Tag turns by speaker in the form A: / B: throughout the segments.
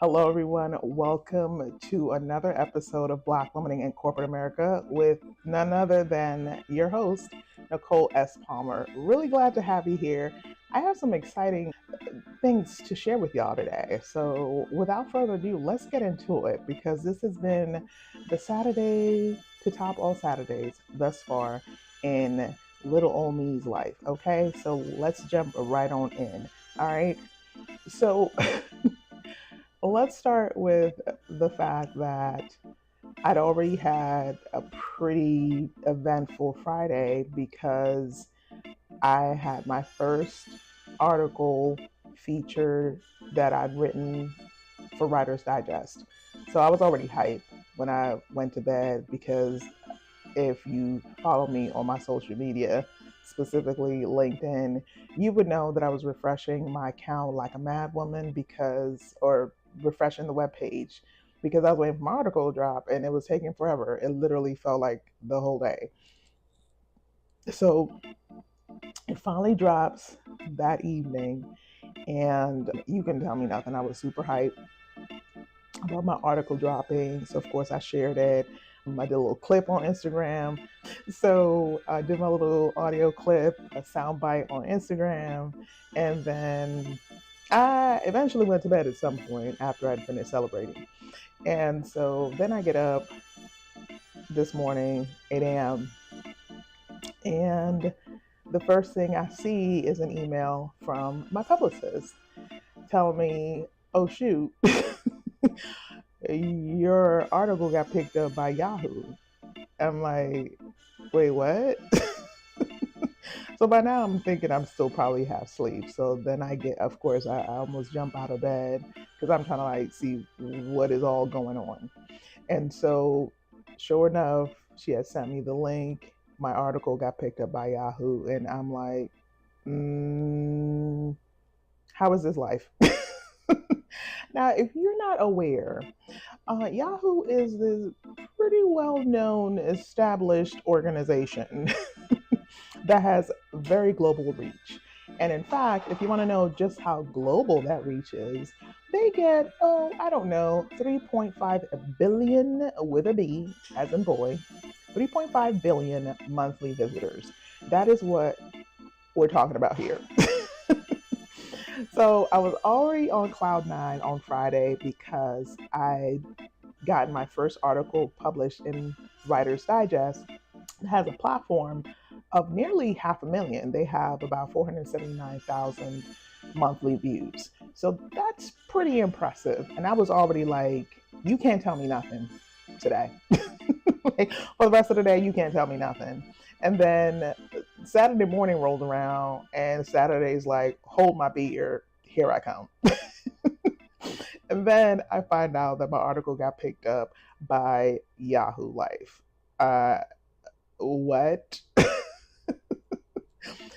A: Hello, everyone. Welcome to another episode of Black Women in Corporate America with none other than your host, Nicole S. Palmer. Really glad to have you here. I have some exciting things to share with y'all today. So, without further ado, let's get into it because this has been the Saturday to top all Saturdays thus far in little old me's life. Okay, so let's jump right on in. All right. So, let's start with the fact that I'd already had a pretty eventful Friday because I had my first article feature that I'd written for Writer's Digest. So I was already hyped when I went to bed because if you follow me on my social media, specifically LinkedIn, you would know that I was refreshing my account like a mad woman or refreshing the web page because I was waiting for my article to drop and it was taking forever. It literally felt like the whole day. So it finally drops that evening, and you can tell me nothing. I was super hyped about my article dropping. So, of course, I shared it. I did a little clip on Instagram. So I did my little audio clip, a soundbite on Instagram, and then I eventually went to bed at some point after I'd finished celebrating. And so then I get up this morning, 8 a.m., and the first thing I see is an email from my publicist telling me, oh, shoot, your article got picked up by Yahoo. I'm like, wait, what? So by now I'm thinking I'm still probably half asleep. So then of course, I almost jump out of bed because I'm trying to like see what is all going on. And so sure enough, she had sent me the link. My article got picked up by Yahoo. And I'm like, how is this life? Now, if you're not aware, Yahoo is this pretty well-known, established organization that has very global reach. And in fact, if you want to know just how global that reach is, they get, I don't know, 3.5 billion with a B, as in boy, 3.5 billion monthly visitors. That is what we're talking about here. So I was already on cloud nine on Friday because I gotten my first article published in Writer's Digest. It has a platform of nearly 500,000. They have about 479,000 monthly views. So that's pretty impressive. And I was already like, you can't tell me nothing today. Like, for the rest of the day, you can't tell me nothing. And then Saturday morning rolled around, and Saturday's like, hold my beer, here I come. And then I find out that my article got picked up by Yahoo Life. What?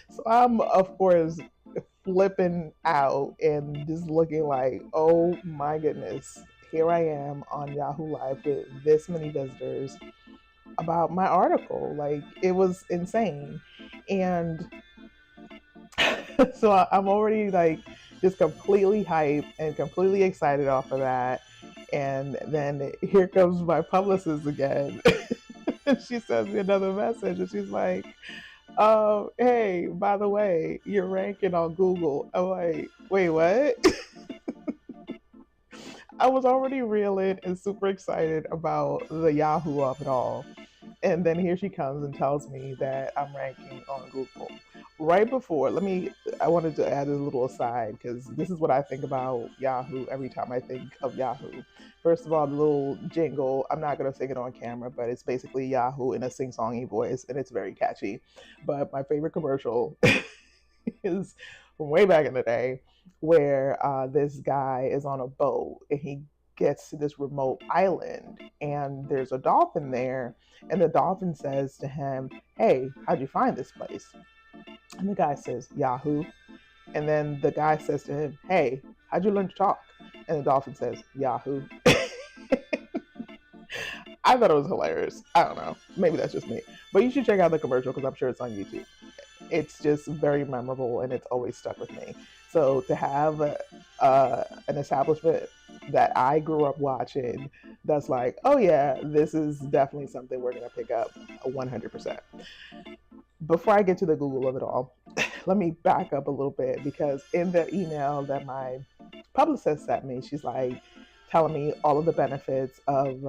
A: So I'm, of course, flipping out and just looking like, oh my goodness, here I am on Yahoo Live with this many visitors about my article. Like, it was insane. And so I'm already like just completely hyped and completely excited off of that. And then here comes my publicist again. She sends me another message and she's like, oh, hey, by the way, you're ranking on Google. I'm like, wait, what? I was already reeling and super excited about the Yahoo of it all. And then here she comes and tells me that I'm ranking on Google. Right before, I wanted to add a little aside because this is what I think about Yahoo every time I think of Yahoo. First of all, the little jingle, I'm not going to sing it on camera, but it's basically Yahoo in a sing-songy voice and it's very catchy. But my favorite commercial is from way back in the day where this guy is on a boat and he gets to this remote island and there's a dolphin there, and the dolphin says to him, hey, how'd you find this place? And the guy says, Yahoo. And then the guy says to him, hey, how'd you learn to talk? And the dolphin says, Yahoo. I thought it was hilarious. I don't know, maybe that's just me, but you should check out the commercial because I'm sure it's on YouTube. It's just very memorable and it's always stuck with me. So to have an establishment that I grew up watching that's like, oh yeah, this is definitely something we're going to pick up 100%. Before I get to the Google of it all, let me back up a little bit because in the email that my publicist sent me, she's like telling me all of the benefits of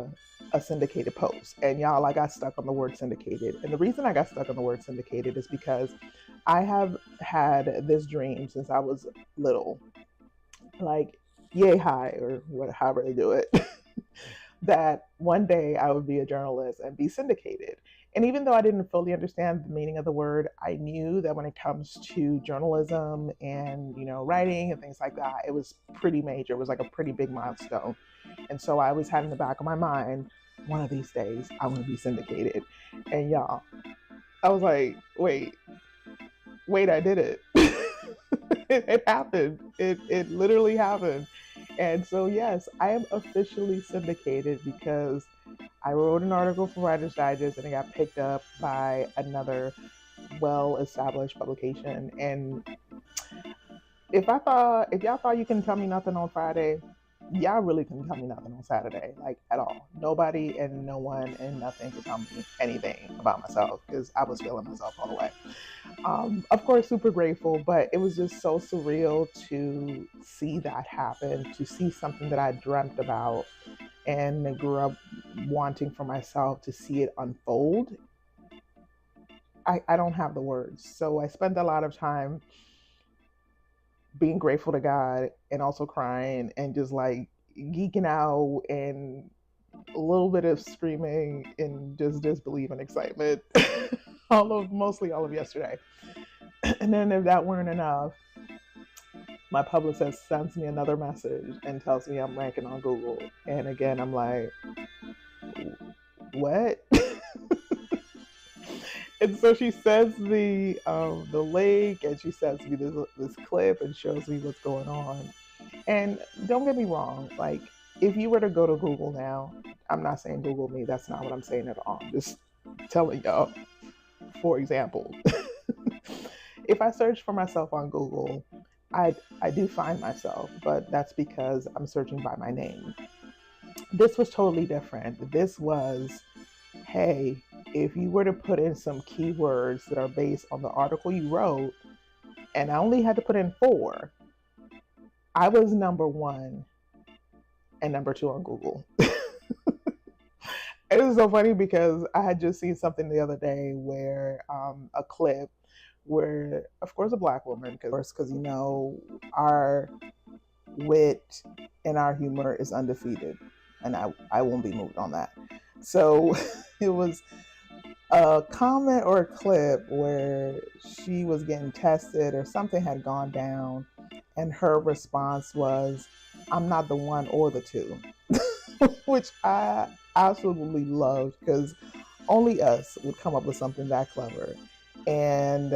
A: a syndicated post. And y'all, I got stuck on the word syndicated. And the reason I got stuck on the word syndicated is because I have had this dream since I was little, like yay high or however they do it, that one day I would be a journalist and be syndicated. And even though I didn't fully understand the meaning of the word, I knew that when it comes to journalism and, writing and things like that, it was pretty major. It was like a pretty big milestone. And so I always had in the back of my mind, one of these days I'm going to be syndicated. And y'all, I was like, wait, I did it. It happened. It literally happened. And so, yes, I am officially syndicated because I wrote an article for Writer's Digest and it got picked up by another well established publication. And if y'all thought you can tell me nothing on Friday, y'all really couldn't tell me nothing on Saturday, like at all. Nobody and no one and nothing could tell me anything about myself because I was feeling myself all the way. Of course, super grateful, but it was just so surreal to see that happen, to see something that I dreamt about and grew up wanting for myself to see it unfold. I don't have the words. So I spent a lot of time being grateful to God and also crying and just like geeking out and a little bit of screaming and just disbelief and excitement mostly all of yesterday. And then if that weren't enough, my publicist sends me another message and tells me I'm ranking on Google. And again, I'm like, what? And so she sends me the link and she sends me this clip and shows me what's going on. And don't get me wrong, like if you were to go to Google now, I'm not saying Google me, that's not what I'm saying at all. I'm just telling y'all, for example, if I search for myself on Google, I do find myself, but that's because I'm searching by my name. This was totally different. This was, hey, if you were to put in some keywords that are based on the article you wrote, and I only had to put in 4, I was number 1 and number 2 on Google. It was so funny because I had just seen something the other day where a clip where, of course, a Black woman, because our wit and our humor is undefeated, and I won't be moved on that. So it was a comment or a clip where she was getting tested or something had gone down, and her response was, "I'm not the 1 or the 2," which I absolutely loved because only us would come up with something that clever. And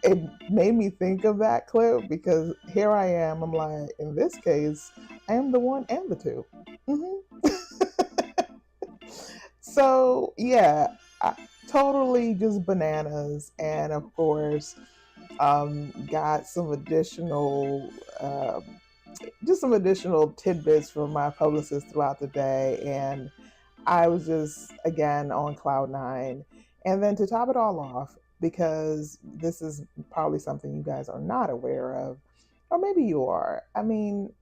A: it made me think of that clip because here I am. I'm like, in this case, I am the 1 and the 2. So yeah, totally just bananas. And of course, got some additional, just some additional tidbits from my publicist throughout the day. And I was just, again, on cloud 9. And then to top it all off, because this is probably something you guys are not aware of, or maybe you are. I mean,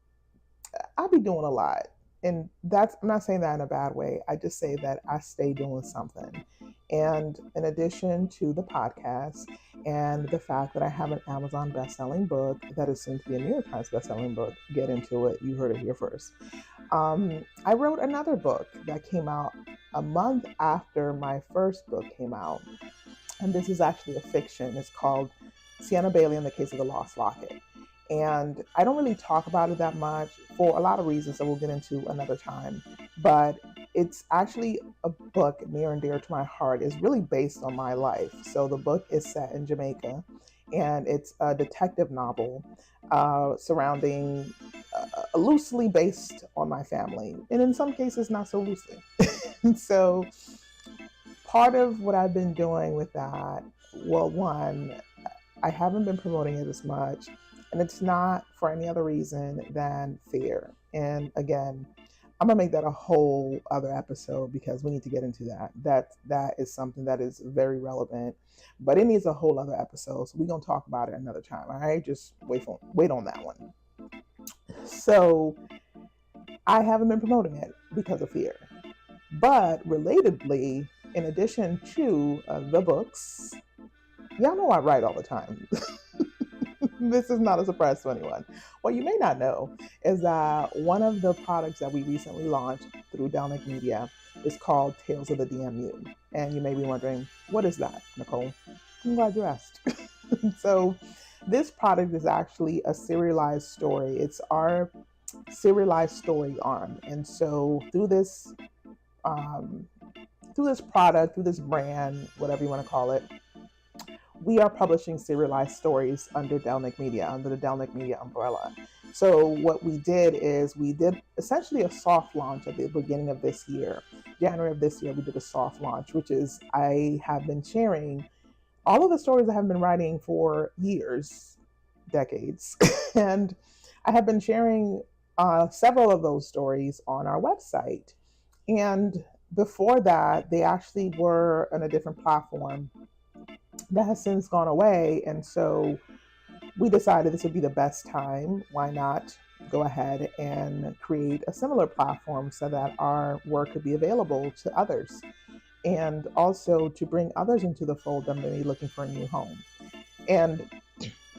A: I be doing a lot. And I'm not saying that in a bad way. I just say that I stay doing something. And in addition to the podcast and the fact that I have an Amazon best-selling book that is soon to be a New York Times best-selling book, get into it. You heard it here first. I wrote another book that came out a month after my first book came out. And this is actually a fiction. It's called Sienna Bailey and the Case of the Lost Locket. And I don't really talk about it that much for a lot of reasons that we'll get into another time. But it's actually a book near and dear to my heart. It's really based on my life. So the book is set in Jamaica, and it's a detective novel surrounding, loosely based on my family, and in some cases not so loosely. So part of what I've been doing with that, well, one, I haven't been promoting it as much, and it's not for any other reason than fear. And again, I'm gonna make that a whole other episode because we need to get into that. That is something that is very relevant, but it needs a whole other episode. So we're gonna talk about it another time. All right, just wait on that one. So I haven't been promoting it because of fear. But relatedly, in addition to the books, y'all know I write all the time. This is not a surprise to anyone. What you may not know is that one of the products that we recently launched through Downick Media is called Tales of the DMU. And you may be wondering, what is that, Nicole? I'm glad you asked. So this product is actually a serialized story. It's our serialized story arm. And so um, through this product, through this brand, whatever you want to call it, we are publishing serialized stories under Downick Media, under the Downick Media umbrella. So what we did is we did essentially a soft launch at the beginning of this year. January of this year, we did a soft launch, which is I have been sharing all of the stories I have been writing for years, decades. And I have been sharing several of those stories on our website. And before that, they actually were on a different platform that has since gone away. And so we decided this would be the best time. Why not go ahead and create a similar platform so that our work could be available to others, and also to bring others into the fold that may be looking for a new home. And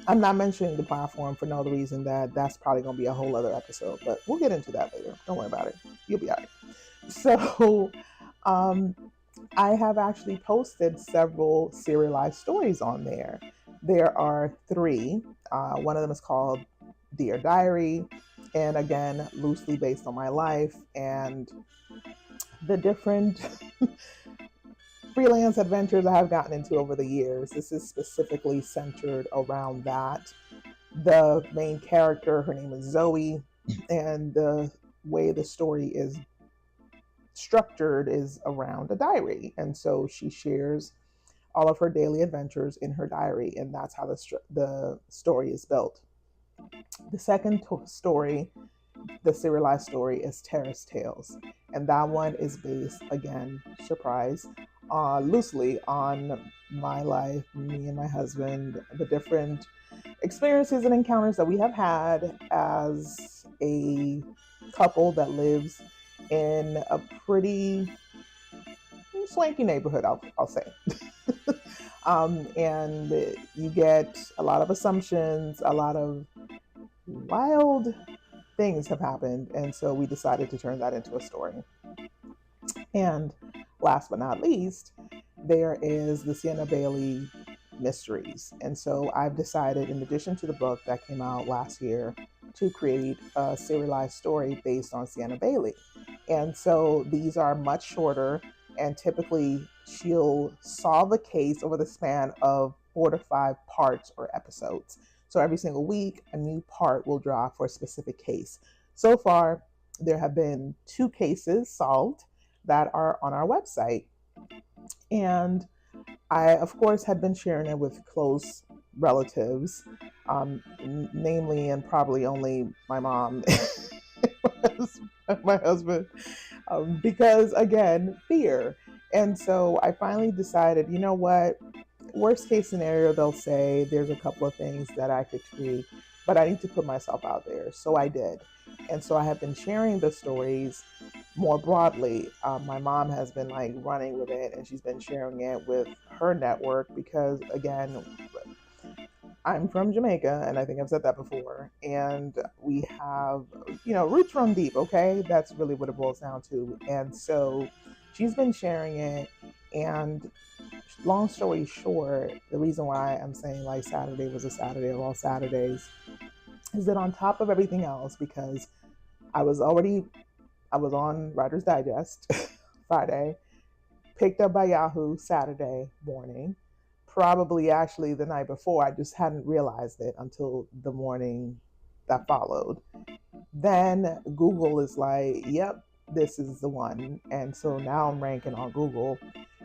A: I'm not mentioning the platform for no other reason that that's probably going to be a whole other episode, but we'll get into that later. Don't worry about it. You'll be all right. So, um, I have actually posted several serialized stories on there. There are three. One of them is called Dear Diary, and again, loosely based on my life and the different freelance adventures I have gotten into over the years. This is specifically centered around that. The main character, her name is Zoe, and the way the story is structured is around a diary. And so she shares all of her daily adventures in her diary, and that's how the story is built. The second story, the serialized story, is Terrace Tales, and that one is based, again, surprise, loosely on my life, me and my husband, the different experiences and encounters that we have had as a couple that lives in a pretty swanky neighborhood, I'll say. And you get a lot of assumptions, a lot of wild things have happened. And so we decided to turn that into a story. And last but not least, there is the Sienna Bailey mysteries. And so I've decided, in addition to the book that came out last year, to create a serialized story based on Sienna Bailey. And so these are much shorter, and typically she'll solve a case over the span of 4 to 5 parts or episodes. So every single week, a new part will drop for a specific case. So far, there have been 2 cases solved that are on our website. And I, of course, had been sharing it with close relatives, namely and probably only my mom and my husband, because, again, fear. And so I finally decided, you know what? Worst case scenario, they'll say there's a couple of things that I could tweak, but I need to put myself out there. So I did. And so I have been sharing the stories more broadly. My mom has been like running with it, and she's been sharing it with her network because, again, I'm from Jamaica, and I think I've said that before. And we have, roots run deep, okay? That's really what it boils down to. And so she's been sharing it. And long story short, the reason why I'm saying like Saturday was a Saturday of all Saturdays is that on top of everything else, because I was on Writer's Digest Friday, picked up by Yahoo Saturday morning, probably actually the night before. I just hadn't realized it until the morning that followed. Then Google is like, yep, this is the one. And so now I'm ranking on Google.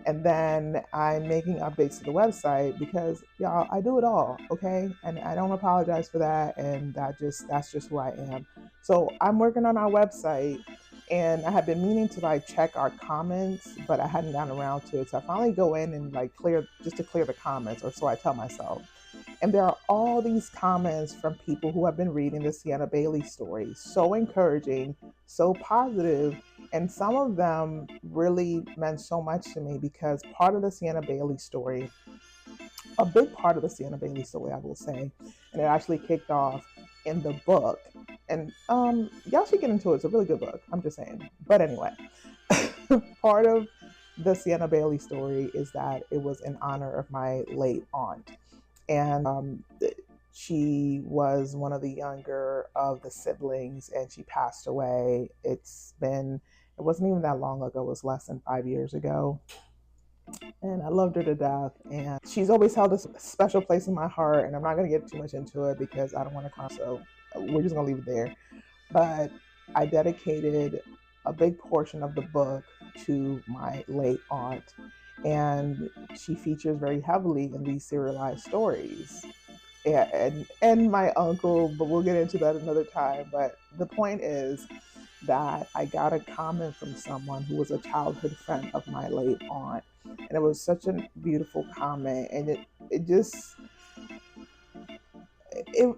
A: And then I'm making updates to the website because, y'all, I do it all, okay? And I don't apologize for that. And that's just who I am. So I'm working on our website, and I had been meaning to like check our comments, but I hadn't gotten around to it. So I finally go in and like clear the comments, or so I tell myself. And there are all these comments from people who have been reading the Sienna Bailey story. So encouraging, so positive, and some of them really meant so much to me because part of the Sienna Bailey story, a big part of the Sienna Bailey story, I will say, and it actually kicked off in the book. And y'all should get into it. It's a really good book. I'm just saying. But anyway, part of the Sienna Bailey story is that it was in honor of my late aunt. And she was one of the younger of the siblings, and she passed away. It wasn't even that long ago. It was less than 5 years ago. And I loved her to death. And she's always held a special place in my heart. And I'm not going to get too much into it because I don't want to cry. So we're just going to leave it there. But I dedicated a big portion of the book to my late aunt. And she features very heavily in these serialized stories. And my uncle, but we'll get into that another time. But the point is that I got a comment from someone who was a childhood friend of my late aunt. And it was such a beautiful comment. And it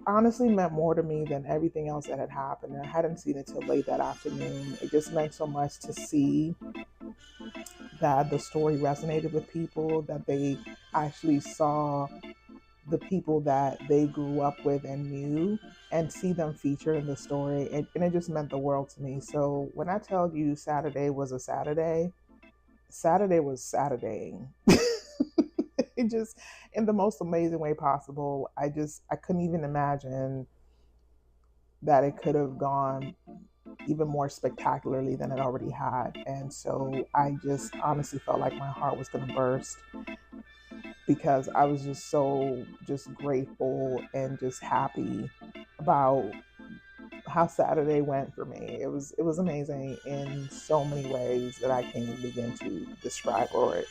A: honestly meant more to me than everything else that had happened. And I hadn't seen it till late that afternoon. It just meant so much to see that the story resonated with people, that they actually saw the people that they grew up with and knew and see them featured in the story. And it just meant the world to me. So when I tell you Saturday was a Saturday, Saturday was Saturday. It just, in the most amazing way possible. I couldn't even imagine that it could have gone even more spectacularly than it already had. And so I just honestly felt like my heart was going to burst because I was just so grateful and just happy about how Saturday went for me. It was amazing in so many ways that I can't even begin to describe or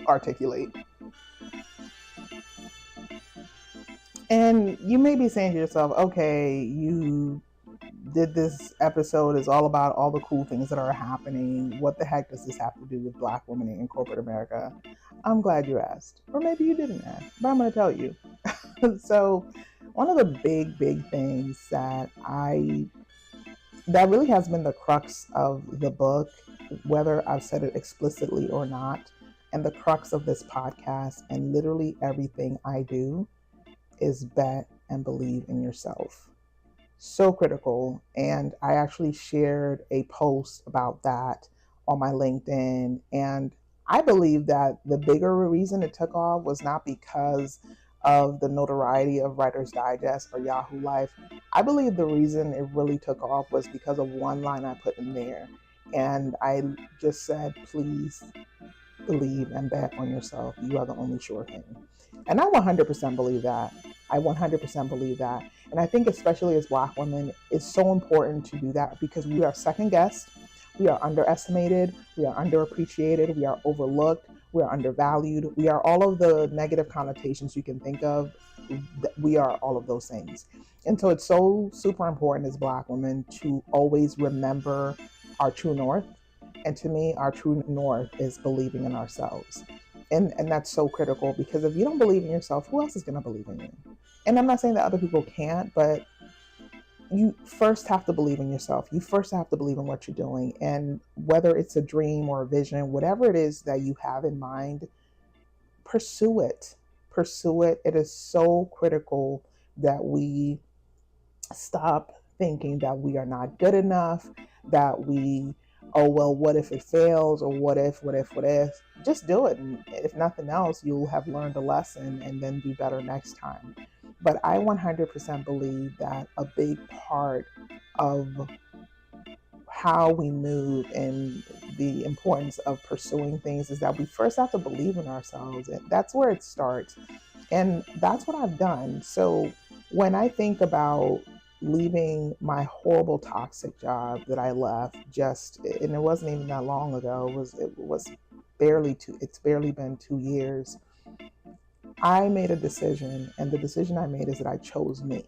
A: articulate. And you may be saying to yourself, okay, you did this episode is all about all the cool things that are happening. What the heck does this have to do with Black women in corporate America? I'm glad you asked. Or maybe you didn't ask, but I'm going to tell you. So one of the big things that really has been the crux of the book, whether I've said it explicitly or not, and the crux of this podcast and literally everything I do is bet and believe in yourself. So critical. And I actually shared a post about that on my LinkedIn. And I believe that the bigger reason it took off was not because of the notoriety of Writer's Digest or Yahoo Life. I believe the reason it really took off was because of one line I put in there. And I just said, please believe and bet on yourself. You are the only sure thing. And I 100% believe that. I 100% believe that. And I think especially as Black women, it's so important to do that because we are second guessed, we are underestimated, we are underappreciated, we are overlooked, we are undervalued, we are all of the negative connotations you can think of. We are all of those things. And so it's so super important as Black women to always remember our true north. And to me, our true north is believing in ourselves. And that's so critical because if you don't believe in yourself, who else is going to believe in you? And I'm not saying that other people can't, but you first have to believe in yourself. You first have to believe in what you're doing. And whether it's a dream or a vision, whatever it is that you have in mind, pursue it. Pursue it. It is so critical that we stop thinking that we are not good enough, that we, oh, well, what if it fails? Or what if? Just do it. And if nothing else, you'll have learned a lesson and then do better next time. But I 100% believe that a big part of how we move and the importance of pursuing things is that we first have to believe in ourselves. And that's where it starts. And that's what I've done. So when I think about leaving my horrible toxic job that I left and it wasn't even that long ago, it's barely been 2 years. I made a decision, and the decision I made is that I chose me.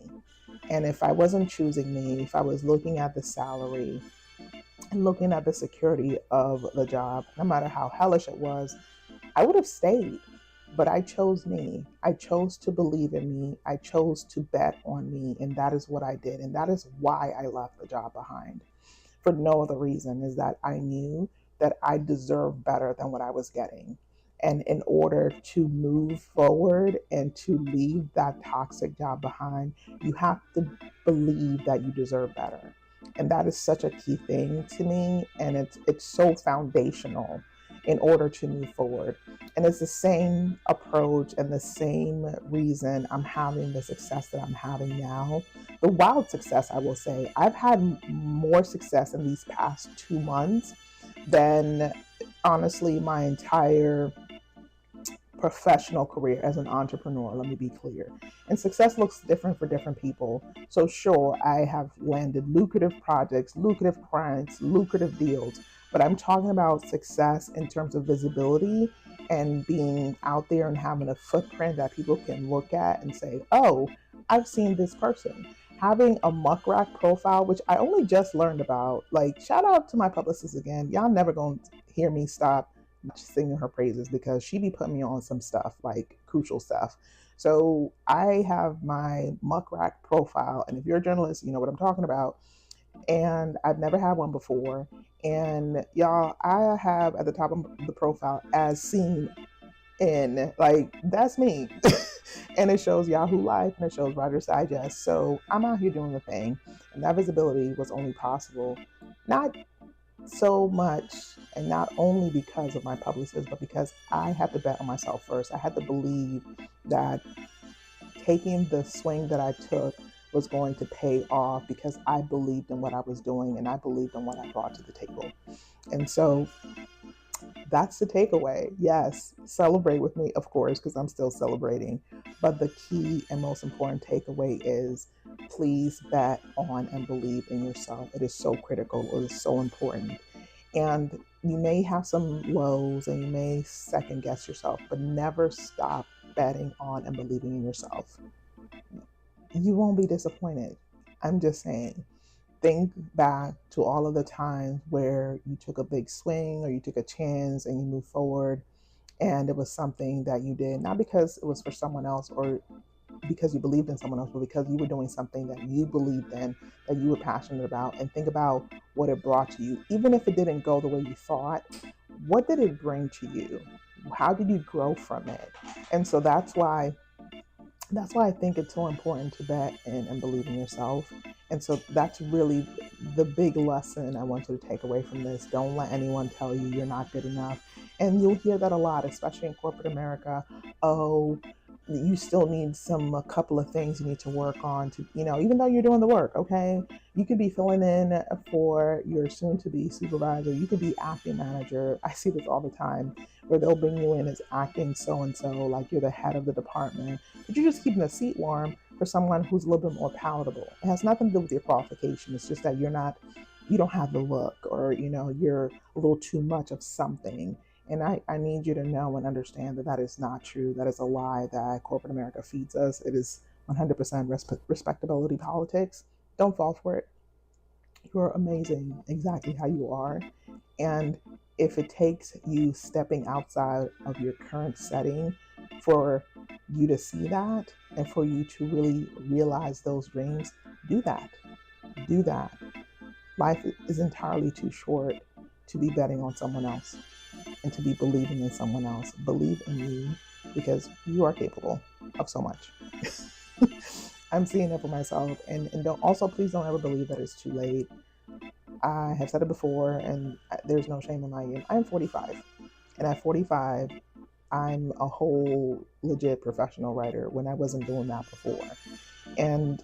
A: And if I wasn't choosing me, if I was looking at the salary and looking at the security of the job, no matter how hellish it was, I would have stayed. But I chose me. I chose to believe in me. I chose to bet on me. And that is what I did. And that is why I left the job behind, for no other reason, is that I knew that I deserved better than what I was getting. And in order to move forward and to leave that toxic job behind, you have to believe that you deserve better. And that is such a key thing to me. And it's so foundational in order to move forward. And it's the same approach and the same reason I'm having the success that I'm having now. The wild success, I will say. I've had more success in these past 2 months than honestly my entire professional career as an entrepreneur, let me be clear. And success looks different for different people. So sure, I have landed lucrative projects, lucrative clients, lucrative deals, but I'm talking about success in terms of visibility and being out there and having a footprint that people can look at and say, oh, I've seen this person. Having a muckrack profile, which I only just learned about. Like, shout out to my publicist again. Y'all never gonna hear me stop singing her praises because she be putting me on some stuff, like crucial stuff. So I have my muckrack profile, and if you're a journalist, you know what I'm talking about. And I've never had one before. And y'all, I have at the top of the profile as seen in, like, that's me. And it shows Yahoo Life and it shows Writer's Digest. So I'm out here doing the thing. And that visibility was only possible not so much, and not only because of my publicist, but because I had to bet on myself first. I had to believe that taking the swing that I took was going to pay off because I believed in what I was doing and I believed in what I brought to the table. And so that's the takeaway. Yes, celebrate with me, of course, because I'm still celebrating. But the key and most important takeaway is please bet on and believe in yourself. It is so critical. It is so important. And you may have some lows and you may second guess yourself, but never stop betting on and believing in yourself. You won't be disappointed. I'm just saying. Think back to all of the times where you took a big swing or you took a chance and you moved forward, and it was something that you did not because it was for someone else or because you believed in someone else, but because you were doing something that you believed in, that you were passionate about. And think about what it brought to you. Even if it didn't go the way you thought, what did it bring to you? How did you grow from it? And so that's why I think it's so important to bet in and believe in yourself. And so that's really the big lesson I want you to take away from this. Don't let anyone tell you you're not good enough. And you'll hear that a lot, especially in corporate America. Oh, you still need a couple of things you need to work on to, even though you're doing the work, okay? You could be filling in for your soon to be supervisor. You could be acting manager. I see this all the time where they'll bring you in as acting so and so, like you're the head of the department, but you're just keeping the seat warm for someone who's a little bit more palatable. It has nothing to do with your qualification. It's just that you don't have the look, or you're a little too much of something. And I need you to know and understand that that is not true. That is a lie that corporate America feeds us. It is 100% respectability politics. Don't fall for it. You're amazing exactly how you are. And if it takes you stepping outside of your current setting for you to see that and for you to really realize those dreams, do that. Do that. Life is entirely too short to be betting on someone else and to be believing in someone else. Believe in you because you are capable of so much. I'm seeing it for myself. And don't, also, please don't ever believe that it's too late. I have said it before, and there's no shame in my game. I'm 45. And at 45, I'm a whole legit professional writer when I wasn't doing that before. And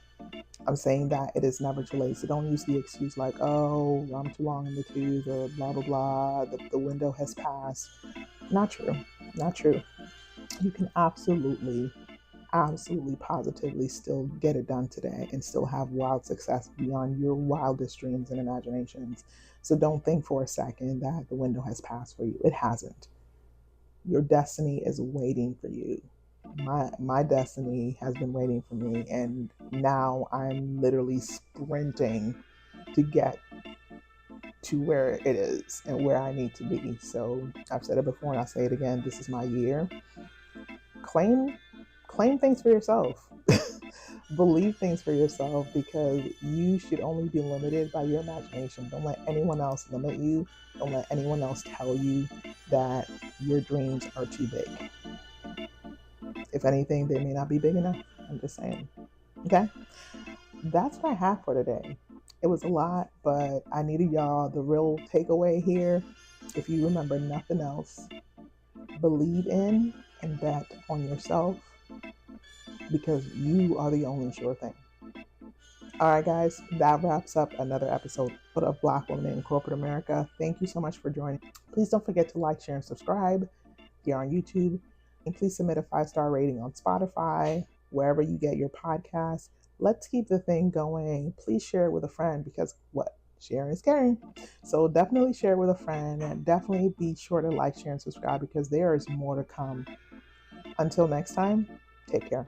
A: I'm saying that it is never too late. So don't use the excuse like, oh, I'm too long in the tooth or blah, blah, blah. The window has passed. Not true. Not true. You can absolutely, positively still get it done today and still have wild success beyond your wildest dreams and imaginations. So don't think for a second that the window has passed for you. It hasn't. Your destiny is waiting for you. My destiny has been waiting for me, and now I'm literally sprinting to get to where it is and where I need to be. So I've said it before and I'll say it again. This is my year. Claim claim things for yourself. Believe things for yourself, because you should only be limited by your imagination. Don't let anyone else limit you. Don't let anyone else tell you that your dreams are too big. If anything, they may not be big enough. I'm just saying. Okay? That's what I have for today. It was a lot, but I needed y'all. The real takeaway here, if you remember nothing else, believe in and bet on yourself, because you are the only sure thing. All right, guys, that wraps up another episode of Black Women in Corporate America. Thank you so much for joining. Please don't forget to like, share, and subscribe here on YouTube. And please submit a 5-star rating on Spotify, wherever you get your podcasts. Let's keep the thing going. Please share it with a friend, because what? Sharing is caring. So definitely share it with a friend, and definitely be sure to like, share, and subscribe, because there is more to come. Until next time, take care.